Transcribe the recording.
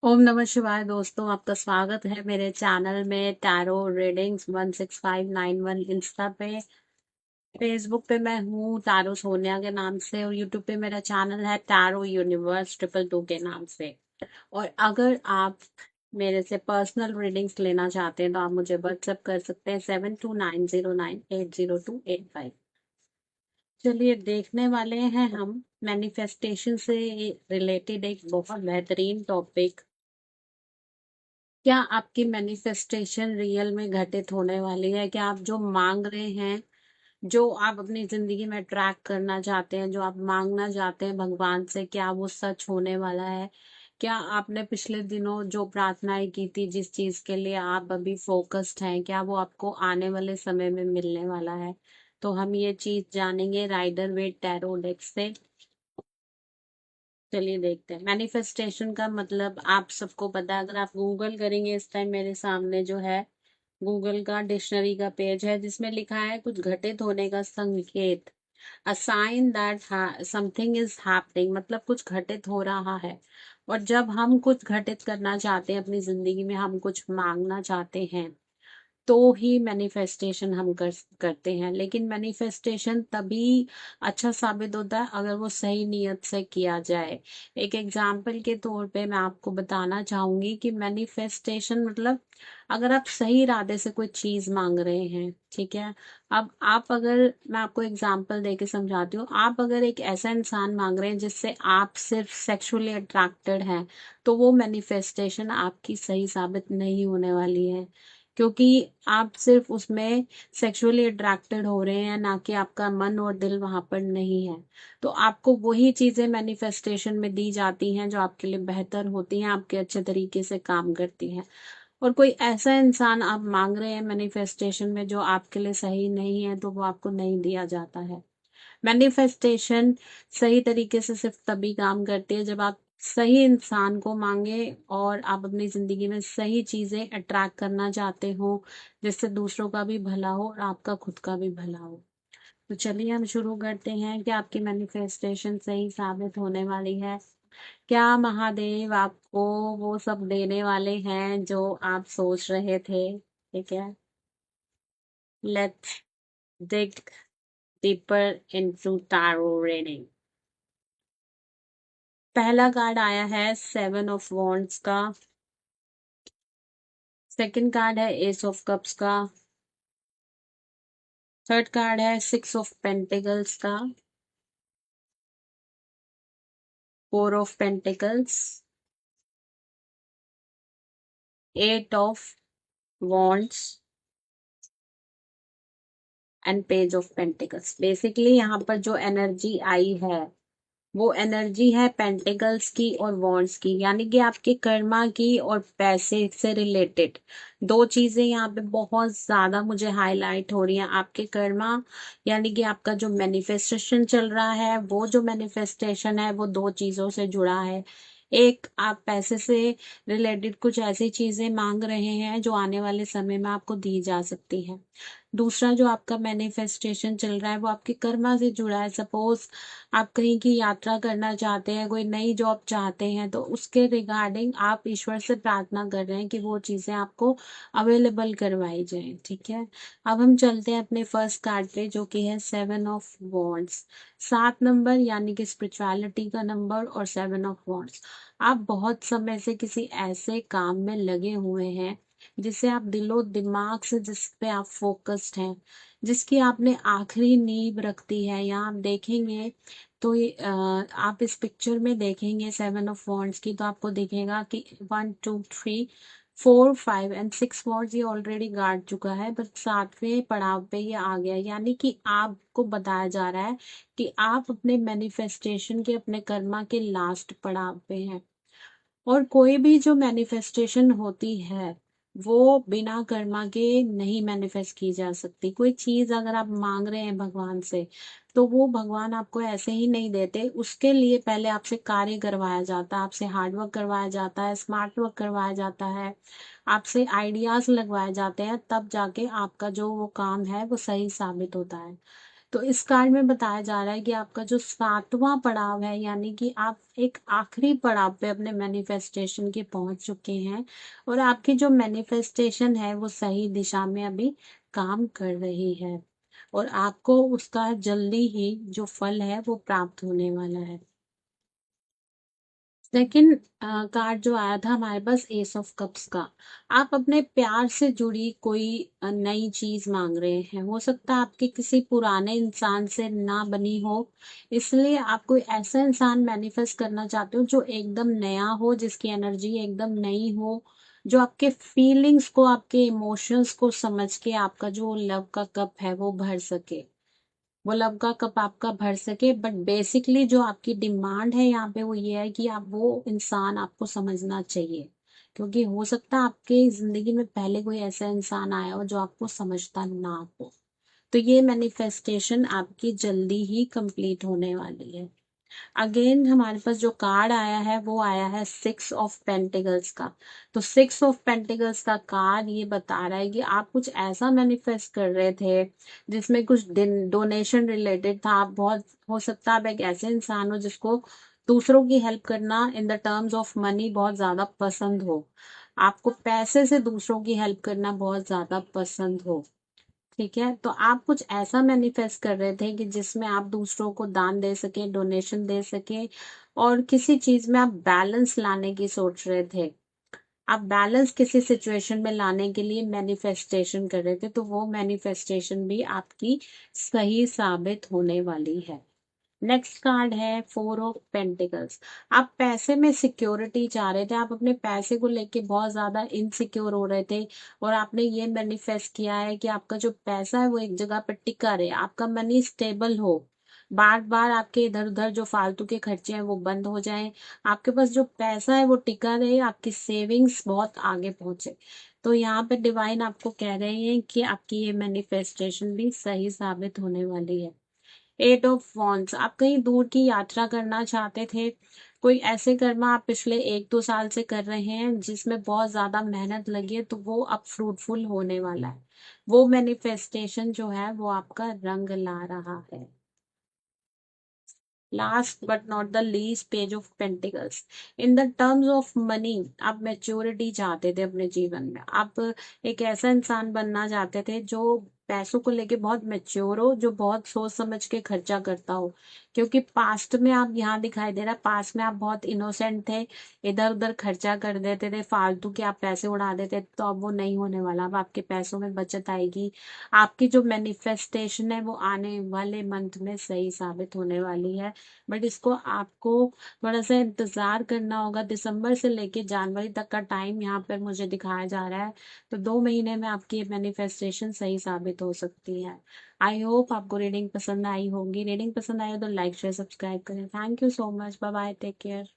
ओम नमः शिवाय दोस्तों, आपका स्वागत है मेरे चैनल में टैरो रीडिंग्स 16591 इंस्टा पे। फेसबुक पे मैं हूँ टैरो सोनिया के नाम से, और यूट्यूब पे मेरा चैनल है टैरो यूनिवर्स 222 के नाम से। और अगर आप मेरे से पर्सनल रीडिंग्स लेना चाहते हैं तो आप मुझे व्हाट्सएप कर सकते हैं 7290980285। चलिए देखने वाले हैं हम मैनिफेस्टेशन से रिलेटेड एक बहुत बेहतरीन टॉपिक। क्या आपकी मैनिफेस्टेशन रियल में घटित होने वाली है? क्या आप जो मांग रहे हैं, जो आप अपनी जिंदगी में ट्रैक करना चाहते हैं, जो आप मांगना चाहते हैं भगवान से, क्या वो सच होने वाला है? क्या आपने पिछले दिनों जो प्रार्थनाएं की थी, जिस चीज के लिए आप अभी फोकस्ड हैं, क्या वो आपको आने वाले समय में मिलने वाला है? तो हम ये चीज जानेंगे राइडर वेट टैरो डेक से। चलिए देखते हैं। मैनिफेस्टेशन का मतलब आप सबको पता है। अगर आप गूगल करेंगे, इस टाइम मेरे सामने जो है गूगल का डिक्शनरी का पेज है, जिसमें लिखा है कुछ घटित होने का संकेत। A sign that something is happening, मतलब कुछ घटित हो रहा है। और जब हम कुछ घटित करना चाहते हैं अपनी जिंदगी में, हम कुछ मांगना चाहते हैं, तो ही मैनिफेस्टेशन हम करते हैं। लेकिन मैनिफेस्टेशन तभी अच्छा साबित होता है अगर वो सही नियत से किया जाए। एक एग्जाम्पल के तौर पे मैं आपको बताना चाहूंगी कि मैनिफेस्टेशन मतलब अगर आप सही इरादे से कोई चीज मांग रहे हैं, ठीक है। अब आप अगर मैं आपको एग्जाम्पल दे के समझाती हूँ, आप अगर एक ऐसा इंसान मांग रहे हैं जिससे आप सिर्फ सेक्सुअली अट्रैक्टेड हैं, तो वो मैनिफेस्टेशन आपकी सही साबित नहीं होने वाली है। क्योंकि आप सिर्फ उसमें सेक्सुअली अट्रैक्टेड हो रहे हैं, ना कि आपका मन और दिल वहां पर नहीं है। तो आपको वही चीजें मैनिफेस्टेशन में दी जाती हैं जो आपके लिए बेहतर होती हैं, आपके अच्छे तरीके से काम करती हैं। और कोई ऐसा इंसान आप मांग रहे हैं मैनिफेस्टेशन में जो आपके लिए सही नहीं है, तो वो आपको नहीं दिया जाता है। मैनिफेस्टेशन सही तरीके से सिर्फ तभी काम करती है जब आप सही इंसान को मांगे और आप अपनी जिंदगी में सही चीजें अट्रैक्ट करना चाहते हो, जिससे दूसरों का भी भला हो और आपका खुद का भी भला हो। तो चलिए हम शुरू करते हैं कि आपकी मैनिफेस्टेशन सही साबित होने वाली है। क्या महादेव आपको वो सब देने वाले हैं जो आप सोच रहे थे? ठीक है, let's dig deeper into tarot reading. पहला कार्ड आया है 7 ऑफ वॉन्ड्स का। सेकंड कार्ड है एस ऑफ कप्स का। थर्ड कार्ड है 6 ऑफ पेंटिकल्स का। 4 of pentacles. 8 of wands and page of pentacles. Basically यहाँ पर जो एनर्जी आई है, वो एनर्जी है पेंटिकल्स की और वॉन्ड्स की, यानी कि आपके कर्मा की और पैसे से रिलेटेड दो चीजें यहाँ पे बहुत ज्यादा मुझे हाईलाइट हो रही हैं। आपके कर्मा यानी कि आपका जो मैनिफेस्टेशन चल रहा है, वो जो मैनिफेस्टेशन है वो दो चीजों से जुड़ा है। एक, आप पैसे से रिलेटेड कुछ ऐसी चीजें मांग रहे हैं जो आने वाले समय में आपको दी जा सकती है। दूसरा जो आपका मैनिफेस्टेशन चल रहा है वो आपके कर्मा से जुड़ा है। सपोज आप कहीं की यात्रा करना चाहते हैं, कोई नई जॉब चाहते हैं, तो उसके रिगार्डिंग आप ईश्वर से प्रार्थना कर रहे हैं कि वो चीजें आपको अवेलेबल करवाई जाए। ठीक है, अब हम चलते हैं अपने फर्स्ट कार्ड पे, जो कि है 7 ऑफ वॉन्ड्स। 7 नंबर यानी कि स्पिरिचुअलिटी का नंबर, और 7 ऑफ वॉन्ड्स। आप बहुत समय से किसी ऐसे काम में लगे हुए हैं जिसे आप दिलो दिमाग से, जिस पे आप फोकस्ड हैं, जिसकी आपने आखिरी नींव रख दी है। यहाँ आप देखेंगे तो ये आप इस पिक्चर में देखेंगे 7 ऑफ वॉन्ड्स की, तो आपको दिखेगा कि 1 2 3 4 5 एंड 6 वॉन्ड्स ये ऑलरेडी गाड़ चुका है, बट 7वें पड़ाव पे ये आ गया। यानी कि आपको बताया जा रहा है कि आप अपने मैनिफेस्टेशन के, अपने कर्मा के लास्ट पड़ाव पे हैं। और कोई भी जो मैनिफेस्टेशन होती है वो बिना कर्मा के नहीं मैनिफेस्ट की जा सकती। कोई चीज अगर आप मांग रहे हैं भगवान से, तो वो भगवान आपको ऐसे ही नहीं देते। उसके लिए पहले आपसे कार्य करवाया जाता है, आपसे हार्डवर्क करवाया जाता है, स्मार्ट वर्क करवाया जाता है, आपसे आइडियाज लगवाए जाते हैं, तब जाके आपका जो वो काम है वो सही साबित होता है। तो इस कार्ड में बताया जा रहा है कि आपका जो 7वां पड़ाव है, यानी कि आप एक आखिरी पड़ाव पे अपने मैनिफेस्टेशन के पहुंच चुके हैं, और आपकी जो मैनिफेस्टेशन है वो सही दिशा में अभी काम कर रही है, और आपको उसका जल्दी ही जो फल है वो प्राप्त होने वाला है। सेकंड कार्ड जो आया था हमारे पास, एस ऑफ कप्स का। आप अपने प्यार से जुड़ी कोई नई चीज मांग रहे हैं, हो सकता है आपके किसी पुराने इंसान से ना बनी हो, इसलिए आप कोई ऐसा इंसान मैनिफेस्ट करना चाहते हो जो एकदम नया हो, जिसकी एनर्जी एकदम नई हो, जो आपके फीलिंग्स को, आपके इमोशंस को समझ के आपका जो लव का कप है वो भर सके, वो लव का कप आपका भर सके। बट बेसिकली जो आपकी डिमांड है यहाँ पे वो ये है कि आप, वो इंसान आपको समझना चाहिए, क्योंकि हो सकता है आपके जिंदगी में पहले कोई ऐसा इंसान आया हो जो आपको समझता ना हो। तो ये मैनिफेस्टेशन आपकी जल्दी ही कंप्लीट होने वाली है। अगेन हमारे पास जो कार्ड आया है वो आया है 6 ऑफ पेंटिकल्स का। तो 6 ऑफ पेंटिकल्स का कार्ड ये बता रहा है कि आप कुछ ऐसा मैनिफेस्ट कर रहे थे जिसमें कुछ डोनेशन रिलेटेड था। आप बहुत, हो सकता है आप एक ऐसे इंसान हो जिसको दूसरों की हेल्प करना in the terms of money बहुत ज्यादा पसंद हो, आपको पैसे से दूसरों की हेल्प करना बहुत ज्यादा पसंद हो। ठीक है, तो आप कुछ ऐसा मैनिफेस्ट कर रहे थे कि जिसमें आप दूसरों को दान दे सके, डोनेशन दे सके, और किसी चीज में आप बैलेंस लाने की सोच रहे थे। आप बैलेंस किसी सिचुएशन में लाने के लिए मैनिफेस्टेशन कर रहे थे, तो वो मैनिफेस्टेशन भी आपकी सही साबित होने वाली है। नेक्स्ट कार्ड है 4 ऑफ पेंटिकल्स। आप पैसे में सिक्योरिटी चाह रहे थे, आप अपने पैसे को लेके बहुत ज्यादा इनसिक्योर हो रहे थे, और आपने ये मैनिफेस्ट किया है कि आपका जो पैसा है वो एक जगह पर टिका रहे, आपका मनी स्टेबल हो, बार बार आपके इधर उधर जो फालतू के खर्चे हैं वो बंद हो जाएं, आपके पास जो पैसा है वो टिका रहे, आपकी सेविंग्स बहुत आगे पहुंचे। तो यहाँ पे डिवाइन आपको कह रहे हैं कि आपकी ये मैनिफेस्टेशन भी सही साबित होने वाली है। 8 ऑफ वॉन्ड्स, आप कहीं दूर की यात्रा करना चाहते थे, कोई ऐसे कर्म आप पिछले 1-2 साल से कर रहे हैं जिसमें बहुत ज्यादा मेहनत लगी है, तो वो अब फ्रूटफुल होने वाला है, वो मैनिफेस्टेशन जो है वो आपका रंग ला रहा है। Last but not the least, page of pentacles. In the terms of money, आप मेच्योरिटी चाहते थे अपने जीवन में, आप एक ऐसा इंसान बनना चाहते थे जो पैसों को लेके बहुत मेच्योर हो, जो बहुत सोच समझ के खर्चा करता हो, क्योंकि पास्ट में आप, यहाँ दिखाई दे रहा है पास्ट में आप बहुत इनोसेंट थे, इधर उधर खर्चा कर देते थे, फालतू के आप पैसे उड़ा देते, तो अब वो नहीं होने वाला, अब आपके पैसों में बचत आएगी, आपकी जो मैनिफेस्टेशन है वो आने वाले मंथ में सही साबित होने वाली है। बट इसको आपको थोड़ा सा इंतजार करना होगा, दिसंबर से लेके जनवरी तक का टाइम यहाँ पर मुझे दिखाया जा रहा है, तो 2 महीने में आपकी मैनिफेस्टेशन सही साबित हो सकती है। आई होप आपको रीडिंग पसंद आई होगी, रीडिंग पसंद आई हो तो लाइक शेयर सब्सक्राइब करें। Thank you so much, bye bye, take care.